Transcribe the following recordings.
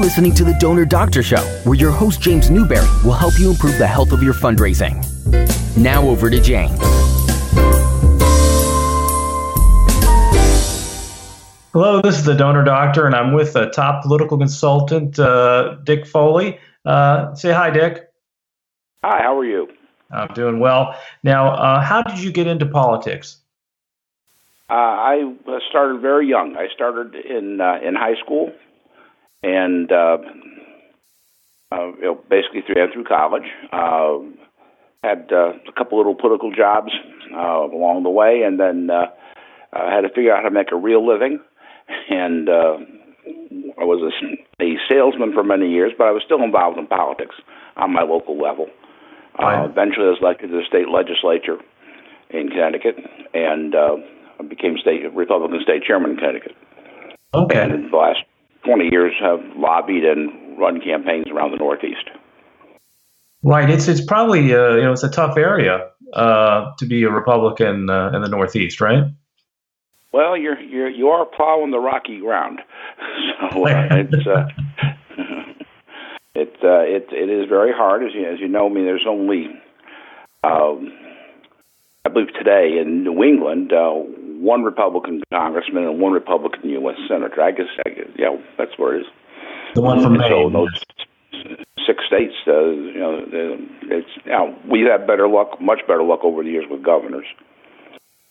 listening to The Donor Doctor Show, where your host, James Newberry, will help you improve the health of your fundraising. Now over to James. Hello, this is The Donor Doctor, and I'm with a top political consultant, Dick Foley. Say hi, Dick. Hi, how are you? I'm doing well. Now, how did you get into politics? I started very young. I started in high school, and basically through college. Had a couple little political jobs along the way, and then had to figure out how to make a real living. And I was a salesman for many years, but I was still involved in politics on my local level. Eventually, I was elected to the state legislature in Connecticut, and I became Republican state chairman in Connecticut. Okay. And in the last 20 years, have lobbied and run campaigns around the Northeast. Right. It's probably it's a tough area to be a Republican in the Northeast, right? Well, you are plowing the rocky ground, so it is very hard, as you know. I mean, there's only I believe today in New England one Republican congressman and one Republican U.S. senator. I guess that's where it is. The one from Maine. So those 6 states, we've had much better luck over the years with governors.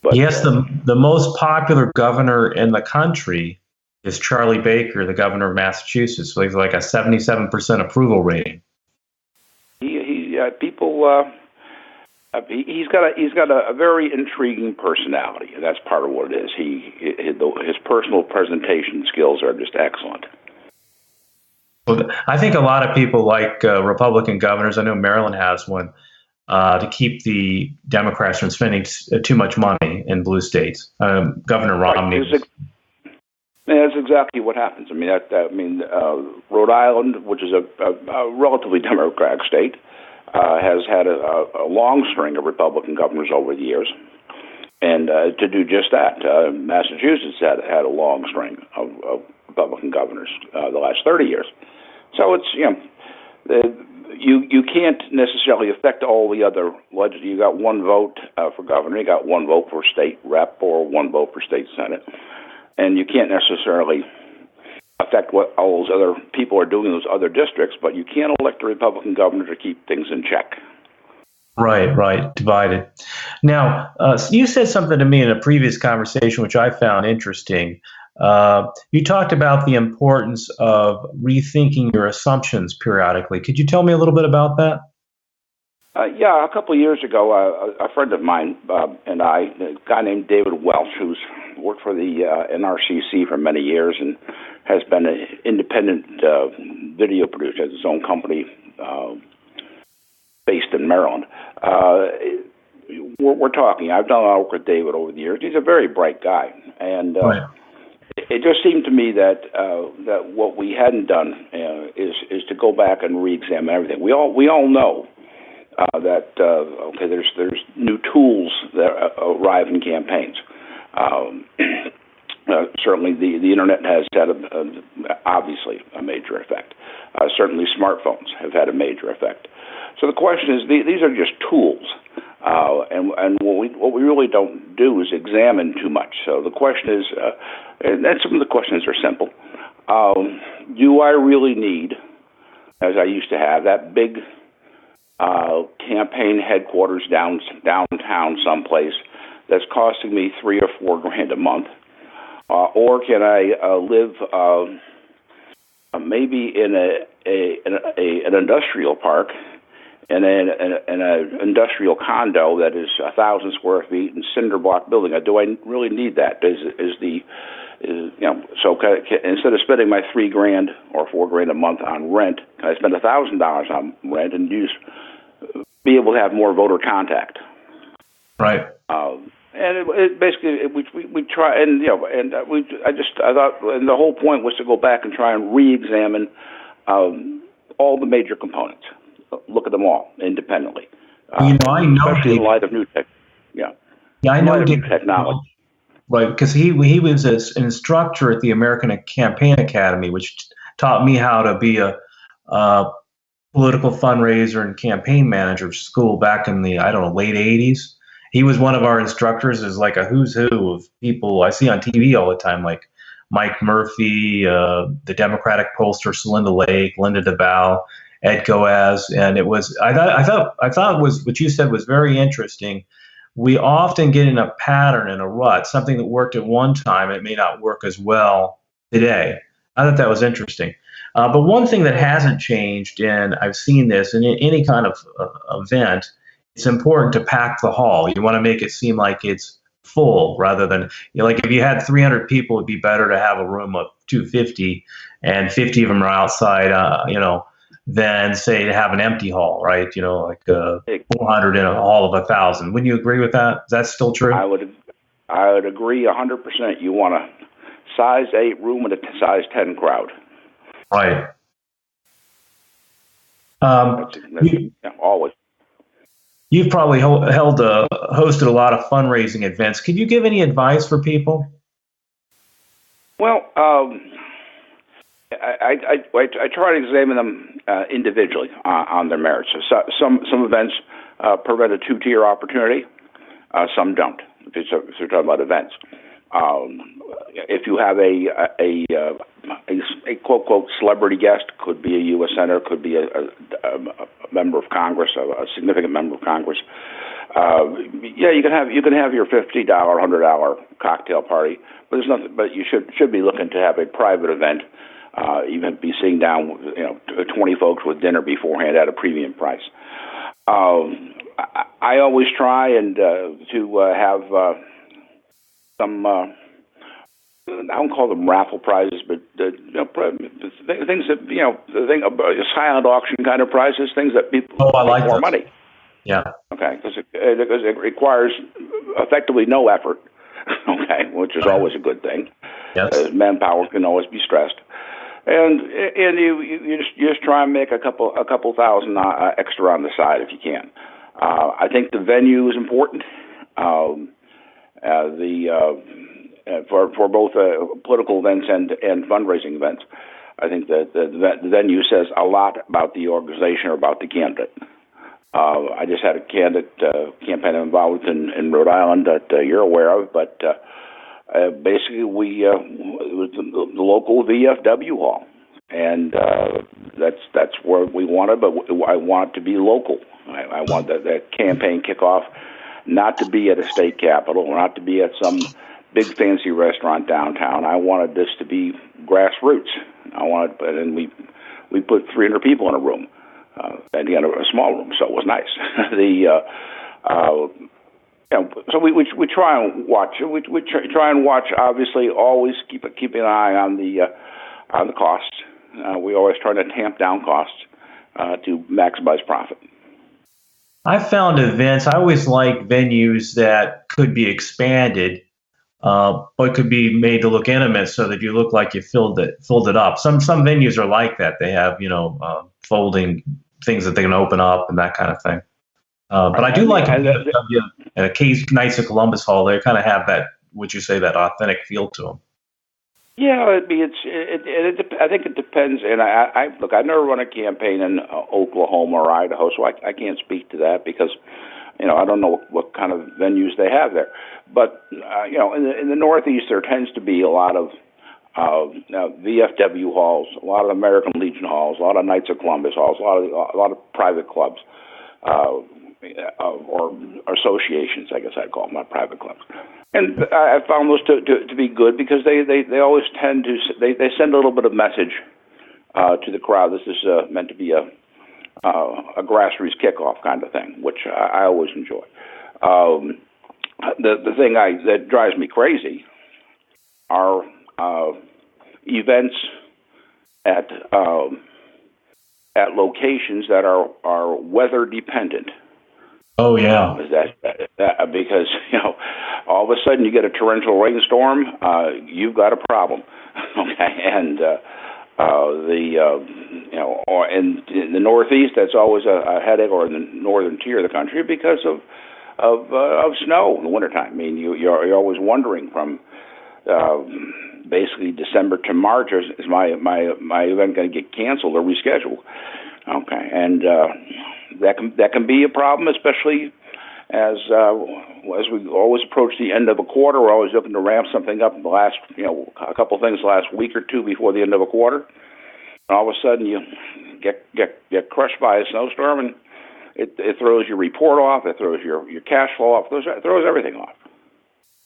But, yes, the most popular governor in the country is Charlie Baker, the governor of Massachusetts. So he's like a 77% approval rating. He's got a very intriguing personality, and that's part of what it is. His personal presentation skills are just excellent. Well, I think a lot of people like Republican governors. I know Maryland has one. To keep the Democrats from spending too much money in blue states. Governor Romney. That's exactly what happens. I mean, Rhode Island, which is a relatively Democratic state, has had a long string of Republican governors over the years. And to do just that, Massachusetts had a long string of Republican governors the last 30 years. So it's, you can't necessarily affect all the other legislators. You got one vote for governor, you got one vote for state rep, or one vote for state senate, and you can't necessarily affect what all those other people are doing in those other districts. But you can elect a Republican governor to keep things in check. Right, divided. Now, you said something to me in a previous conversation which I found interesting. You talked about the importance of rethinking your assumptions periodically. Could you tell me a little bit about that? A couple of years ago, a friend of mine and I, a guy named David Welch, who's worked for the NRCC for many years and has been an independent video producer, has his own company based in Maryland. We're talking. I've done a lot of work with David over the years. He's a very bright guy, and right. It just seemed to me that what we hadn't done is to go back and re-examine everything. We all know that there's new tools that arrive in campaigns. Certainly, the internet has had obviously a major effect. Certainly, smartphones have had a major effect. So the question is, these are just tools. And what we really don't do is examine too much. So the question is, and some of the questions are simple. Do I really need, as I used to have, that big campaign headquarters downtown someplace that's costing me $3 or $4 grand a month? Or can I live maybe in an industrial park, in an industrial condo that is 1,000 square feet and cinder block building? Do I really need that? So instead of spending my $3 grand or $4 grand a month on rent, can I spend $1,000 on rent and be able to have more voter contact? Right. And we try, and I thought, and the whole point was to go back and try and re-examine all the major components. Look at them all independently. I know, especially in light of new tech. I know new technology. Right, because he was an instructor at the American Campaign Academy, which taught me how to be a political fundraiser and campaign manager school back in the, I don't know, late 80s. He was one of our instructors, is like a who's who of people I see on TV all the time, like Mike Murphy, the Democratic pollster Celinda Lake, Linda DeVal, Ed Goaz. And it was, I thought was what you said was very interesting. We often get in a pattern, in a rut, something that worked at one time, it may not work as well today. I thought that was interesting. But one thing that hasn't changed, and I've seen this in any kind of event, it's important to pack the hall. You want to make it seem like it's full rather than, like if you had 300 people, it'd be better to have a room of 250 and 50 of them are outside, than say to have an empty hall, right? Like 400 in a hall of 1,000. Wouldn't you agree with that? Is that still true? I would agree 100%. You want a size 8 room and a size 10 crowd. Right. Always. You've probably hosted a lot of fundraising events. Could you give any advice for people? Well, I try to examine them individually on their merits. So some events prevent a 2-tier opportunity. Some don't. If you're talking about events, if you have a quote quote celebrity guest, could be a U.S. senator, could be a member of Congress, a significant member of Congress. You can have your $50, $100 cocktail party, but there's nothing. But you should be looking to have a private event. Even be sitting down with 20 folks with dinner beforehand at a premium price. I always try and to have some. I don't call them raffle prizes, but things that silent auction kind of prizes, things that people make more money. Yeah. Okay, because it requires effectively no effort. Okay, which is always a good thing. Yes. Manpower can always be stressed, and you just try and make a couple thousand extra on the side if you can. I think the venue is important. For both political events and fundraising events, I think that the venue says a lot about the organization or about the candidate. I just had a candidate campaign involved in Rhode Island that you're aware of, but basically it was the local VFW hall, and that's where we wanted. But I want it to be local. I want that campaign kickoff not to be at a state capitol, or not to be at some big fancy restaurant downtown. I wanted this to be grassroots. And we put 300 people in a room, and again a small room, so it was nice. So we try and watch. We try and watch. Obviously, always keep an eye on the costs. We always try to tamp down costs to maximize profit. I found events. I always like venues that could be expanded. But could be made to look intimate so that you look like you filled it up. Some venues are like that. They have folding things that they can open up and that kind of thing. But I do like a Case Knights of Columbus Hall. They kind of have that, would you say, that authentic feel to them. Yeah, I think it depends. And I never run a campaign in Oklahoma or Idaho, so I can't speak to that because I don't know what kind of venues they have there. But in the Northeast, there tends to be a lot of VFW halls, a lot of American Legion halls, a lot of Knights of Columbus halls, a lot of private clubs, or associations, I guess I'd call them, not private clubs. And I found those to be good because they always tend to they send a little bit of message to the crowd. This is meant to be a grassroots kickoff kind of thing, which I always enjoy. The thing that drives me crazy are events at locations that are weather dependent. Oh yeah, because all of a sudden you get a torrential rainstorm, you've got a problem. Okay, and or in the Northeast, that's always a headache, or in the northern tier of the country because of snow in the wintertime. I mean, you're always wondering from basically December to March is my event going to get canceled or rescheduled? Okay, and that can be a problem, especially as we always approach the end of a quarter. We're always looking to ramp something up in the last, a couple of things the last week or two before the end of a quarter. And all of a sudden you get crushed by a snowstorm, and it throws your report off, it throws your cash flow off, it throws everything off.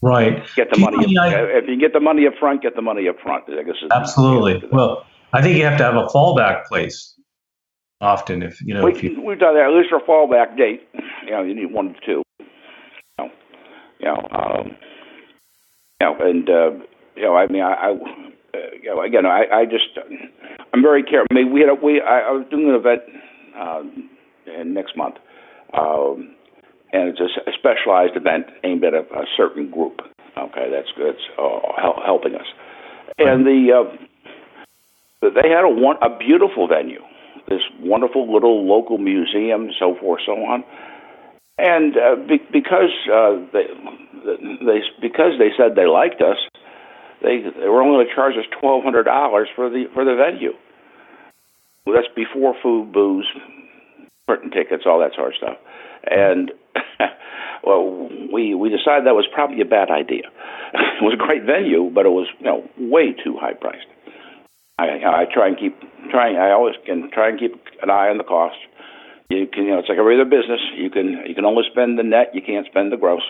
Right. Get the money. If you get the money up front, get the money up front. I guess absolutely. Well, I think you have to have a fallback place. Often, we've done that. At least for a fallback date, you need one of two. I'm very careful. I mean, I was doing an event next month, and it's a specialized event aimed at a certain group. Okay, that's good. It's helping us. And they had a beautiful venue, this wonderful little local museum, so forth, so on. And because they said they liked us, they were only going to charge us $1,200 for the venue. Well, that's before food, booze, printing tickets, all that sort of stuff. And well, we decided that was probably a bad idea. It was a great venue, but it was way too high priced. I always can try and keep an eye on the cost. You can, it's like every other business. You can only spend the net. You can't spend the gross.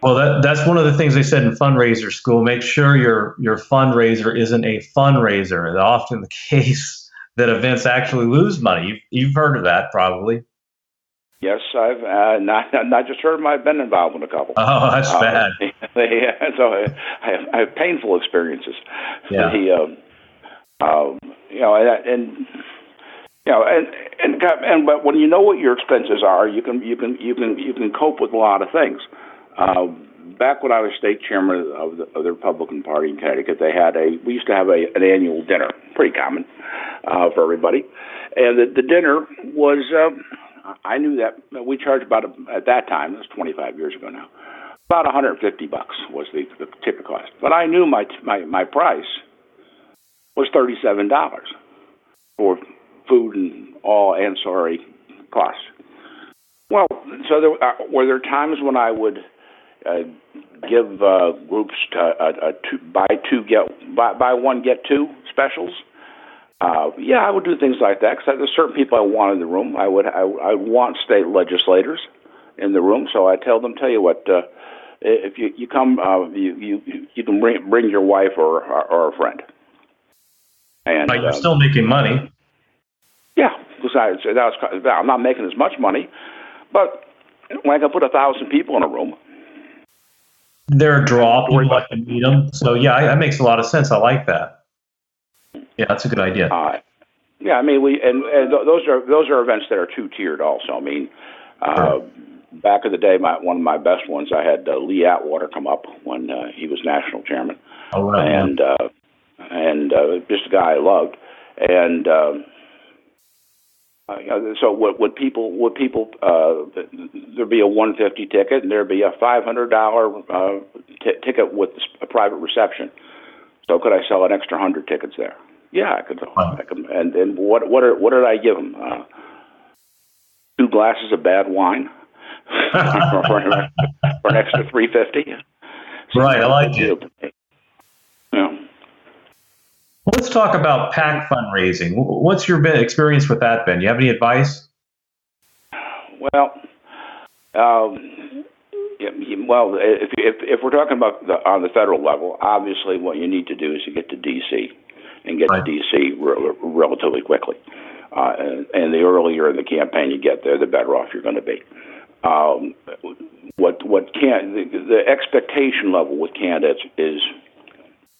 Well, that's one of the things they said in fundraiser school. Make sure your fundraiser isn't a fundraiser. It's often the case that events actually lose money. You've heard of that probably. Yes, I've not just heard them. I've been involved in a couple. Oh, that's bad. So I have painful experiences. Yeah. But when you know what your expenses are, you can cope with a lot of things. Back when I was state chairman of the Republican Party in Connecticut, we used to have an annual dinner, pretty common for everybody, and the dinner was. I knew that we charged at that time, it was 25 years ago now, about $150 was the ticket cost. But I knew my price was $37 for food and all ancillary costs. Well, so were there times when I would give groups buy one get two specials? I would do things like that because there's certain people I want in the room. I want state legislators in the room, so I tell you what, if you come, you can bring your wife or a friend. And but you're still making money. Yeah, because I'm not making as much money, but when I can put 1,000 people in a room, they're a draw. People like to meet them. So that makes a lot of sense. I like that. Yeah, that's a good idea. I mean, those are events that are two-tiered also. I mean, sure. Back in the day, one of my best ones, I had Lee Atwater come up when he was national chairman. Oh, right. And just a guy I loved. And so would people there'd be a $150 ticket and there'd be a $500 ticket with a private reception. So could I sell an extra 100 tickets there? Yeah, I could. And what did I give them? 2 glasses of bad wine for an extra $350. Right, I like it. Yeah. Let's talk about PAC fundraising. What's your experience with that, Ben? You have any advice? Well, if we're talking about on the federal level, obviously what you need to do is to get to D.C. and get to D.C. relatively quickly. And the earlier in the campaign you get there, the better off you're going to be. The expectation level with candidates is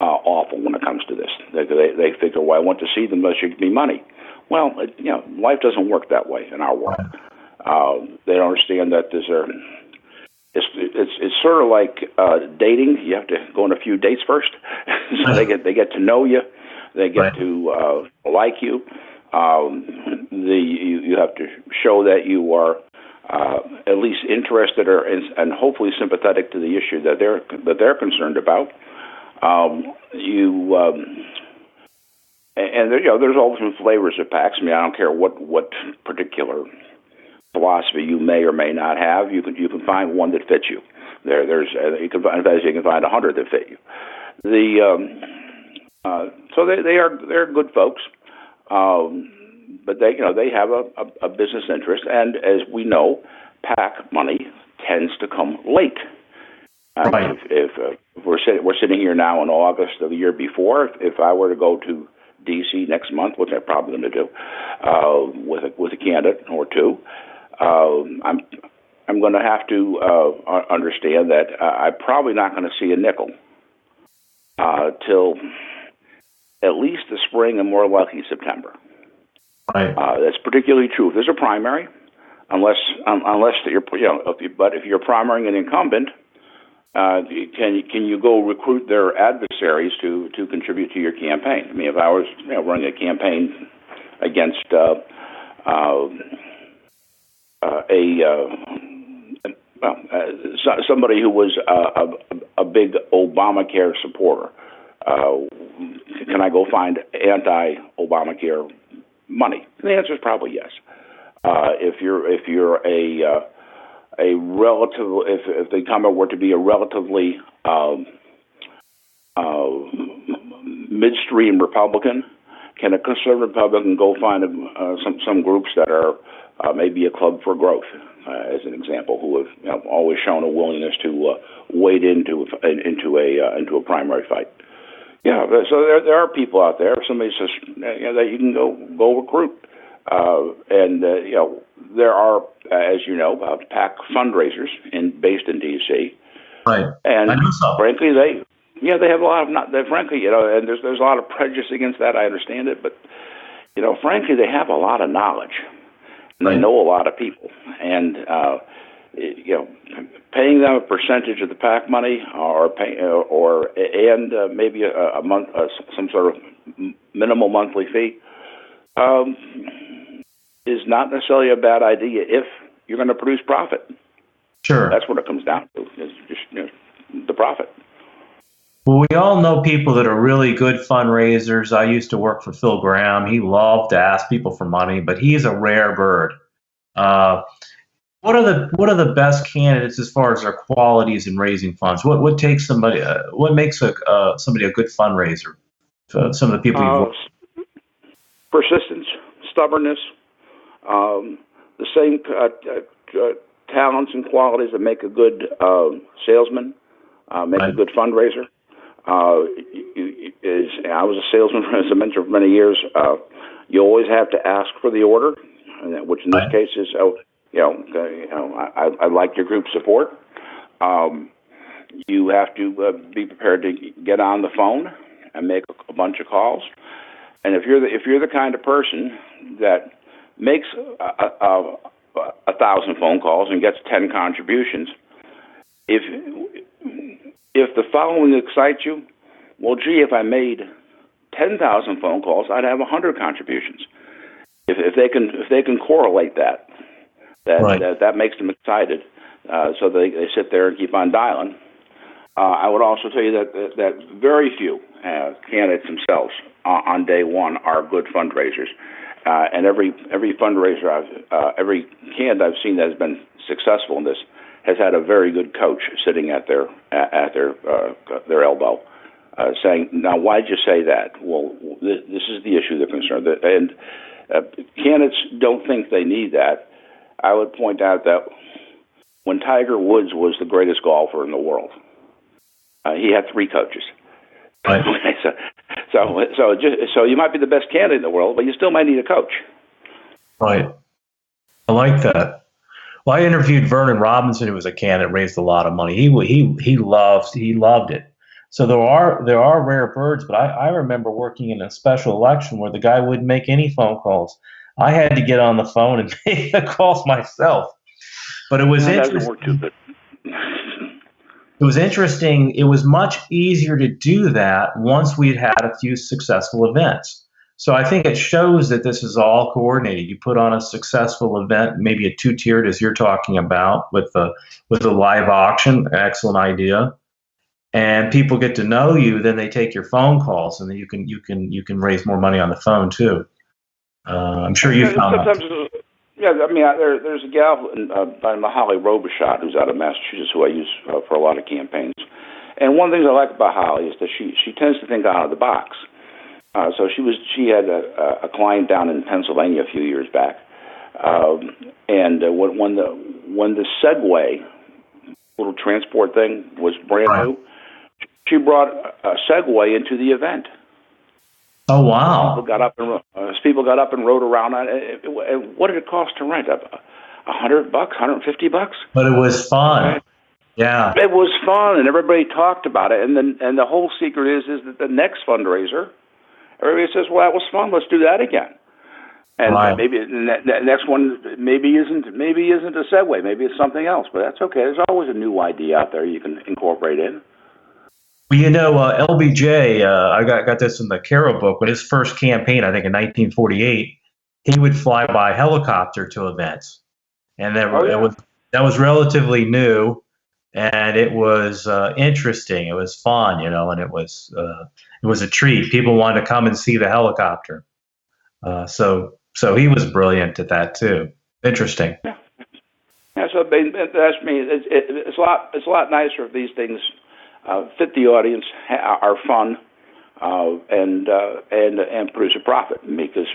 awful when it comes to this. They figure, well, I want to see them, there should be money. Well, life doesn't work that way in our world. They don't understand that it's sort of like dating. You have to go on a few dates first, so they get to know you, they get to like you. You have to show that you are at least interested and hopefully sympathetic to the issue that they're concerned about. And there's all different flavors of PACs. I mean, I don't care what particular philosophy you may or may not have. You can find one that fits you. You can find 100 that fit you. So they're good folks, but they have a business interest, and as we know, PAC money tends to come late. Right. If we're sitting here now in August of the year before, if I were to go to D.C. next month, which I'm probably going to do, with a candidate or two, I'm going to have to understand that I'm probably not going to see a nickel till at least the spring and more likely September. Right. That's particularly true if there's a primary, unless if you're primarying an incumbent, can you go recruit their adversaries to contribute to your campaign? I mean, if I was running a campaign against somebody who was a big Obamacare supporter, can I go find anti-Obamacare money? And the answer is probably yes. If you're a relative, if the incumbent were to be a relatively midstream Republican, can a conservative Republican go find some groups that are maybe a club for growth, as an example, who have always shown a willingness to wade into a primary fight? Yeah, so there are people out there. If somebody says that you can go recruit, and there are, as you know, PAC fundraisers based in D.C. Right. And I know so. frankly, they have a lot of and there's a lot of prejudice against that. I understand it, but frankly, they have a lot of knowledge, and they know a lot of people, and paying them a percentage of the PAC money, and maybe a month, some sort of minimal monthly fee, is not necessarily a bad idea if you're going to produce profit. Sure. That's what it comes down to, is just the profit. Well, we all know people that are really good fundraisers. I used to work for Phil Graham. He loved to ask people for money, but he's a rare bird. What are the best candidates as far as their qualities in raising funds? What takes somebody? What makes somebody a good fundraiser? Some of the people you've worked with. Persistence, stubbornness, the same talents and qualities that make a good salesman, make a good fundraiser. I was a salesman as a mentor for many years. You always have to ask for the order, which in this case is, I like your group support. You have to be prepared to get on the phone and make a bunch of calls. And if you're the kind of person that makes 1,000 phone calls and gets 10 contributions, if the following excites you, well, gee, if I made 10,000 phone calls, I'd have 100 contributions. If they can correlate that makes them excited. So they sit there and keep on dialing. I would also tell you that very few candidates themselves on day one are good fundraisers, and every fundraiser every candidate I've seen that has been successful in this has had a very good coach sitting at their elbow, saying, "Now, why'd you say that?" Well, this is the issue they're concerned with, and candidates don't think they need that. I would point out that when Tiger Woods was the greatest golfer in the world, he had 3 coaches. Right. So you might be the best candidate in the world, but you still might need a coach. Right. I like that. Well, I interviewed Vernon Robinson, who was a candidate, raised a lot of money. He loved it. So there are rare birds, but I remember working in a special election where the guy wouldn't make any phone calls. I had to get on the phone and make the calls myself. But it was interesting. Doesn't work too good. It was interesting. It was much easier to do that once we'd had a few successful events. So I think it shows that this is all coordinated. You put on a successful event, maybe a 2-tiered, as you're talking about, with the live auction. Excellent idea. and people get to know you, then they take your phone calls, and then you can raise more money on the phone too. I'm sure you found that. Yeah, I mean, there's a gal by Holly Robichaud who's out of Massachusetts who I use for a lot of campaigns. And one of the things I like about Holly is that she tends to think out of the box. So she had a client down in Pennsylvania a few years back, and when the Segway little transport thing was brand new, she brought a Segway into the event. Oh wow! People got up and rode around on it. What did it cost to rent? $100, $150? But it was fun. Right? Yeah, it was fun, and everybody talked about it. And the whole secret is that the next fundraiser, everybody says, "Well, that was fun. Let's do that again." And maybe the next one maybe isn't a Segway. Maybe it's something else. But that's okay. There's always a new idea out there you can incorporate in. Well, LBJ, I got this in the Carroll book. When his first campaign, I think in 1948, he would fly by helicopter to events, and that was relatively new, and it was interesting. It was fun, and it was a treat. People wanted to come and see the helicopter, so he was brilliant at that too. Interesting. Yeah. So that's me. It's a lot nicer if these things fit the audience, are fun, and produce a profit. Because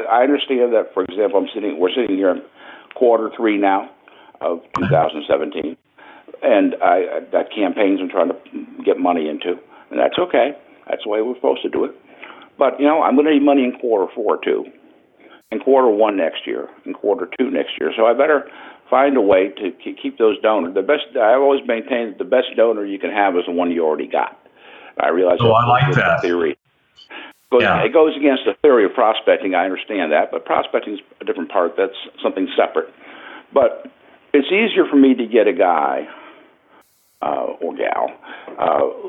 I understand that. For example, we're sitting here in Q3 now of 2017, and I got campaigns I'm trying to get money into, and that's okay. That's the way we're supposed to do it. But I'm going to need money in Q4 too, in Q1 next year, in Q2 next year. So I better find a way to keep those donors. I've always maintained that the best donor you can have is the one you already got. I realize I like that theory. It goes against the theory of prospecting. I understand that, but prospecting is a different part. That's something separate. But it's easier for me to get a guy or gal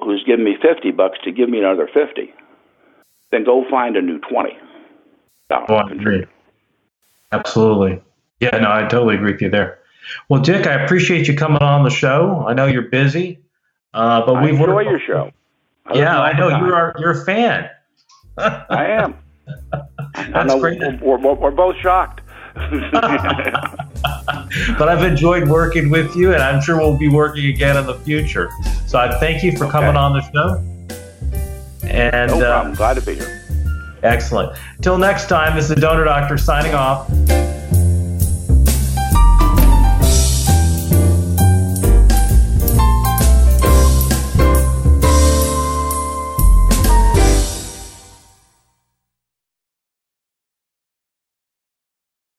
who's giving me $50 to give me another $50 than go find a new $20. I agree. Absolutely. Yeah, no, I totally agree with you there. Well, Dick, I appreciate you coming on the show. I know you're busy, but I enjoy your show. I know you're a fan. I am. That's great. We're both shocked. But I've enjoyed working with you, and I'm sure we'll be working again in the future. So I thank you for coming on the show. And no problem. Glad to be here. Excellent. Till next time, this is the Donor Doctor signing off.